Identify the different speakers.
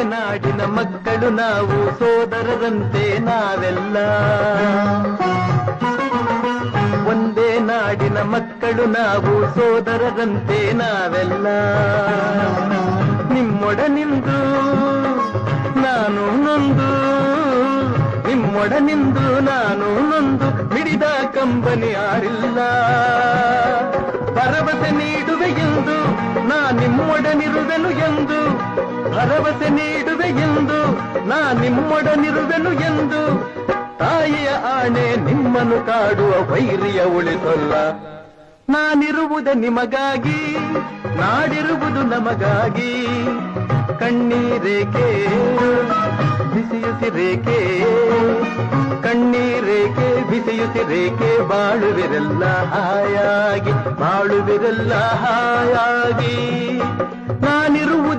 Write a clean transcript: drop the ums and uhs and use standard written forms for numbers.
Speaker 1: ನಾಡಿನ ಮಕ್ಕಳು ನಾವು, ಸೋದರರಂತೆ ನಾವೆಲ್ಲ. ಒಂದೇ ನಾಡಿನ ಮಕ್ಕಳು ನಾವು, ಸೋದರರಂತೆ ನಾವೆಲ್ಲ. ನಿಮ್ಮೊಡನಿಂದು ನಾನು ನೊಂದು, ನಿಮ್ಮೊಡನಿಂದು ನಾನು ನೊಂದು, ಮಿಡಿದ ಕಂಬನಿ ಯಾರಿಲ್ಲ. ಭರವಸೆ ನೀಡುವೆ ಎಂದು ನಾ ನಿಮ್ಮೊಡನಿರುವೆನು ಎಂದು, ಭರವಸೆ ನೀಡುವೆ ಎಂದು ನಾ ನಿಮ್ಮೊಡನಿರುವೆನು ಎಂದು. ತಾಯಿಯ ಆಣೆ ನಿಮ್ಮನ್ನು ಕಾಡುವ ವೈರಿಯ ಉಳಿಸಲ್ಲ. ನಾನಿರುವುದೇ ನಿಮಗಾಗಿ, ನಾಡಿರುವುದು ನಮಗಾಗಿ. ಕಣ್ಣೀರೇಕೆ ಬಿಸಿಯುಸಿರೇಕೆ, ಕಣ್ಣೀರೇಕೆ ಬಿಸಿಯುಸಿರೇಕೆ, ಬಾಳುವಿರೆಲ್ಲ ಹಾಯಾಗಿ, ಬಾಳುವಿರೆಲ್ಲ ಹಾಯಾಗಿ. ನಾನಿರುವುದೇ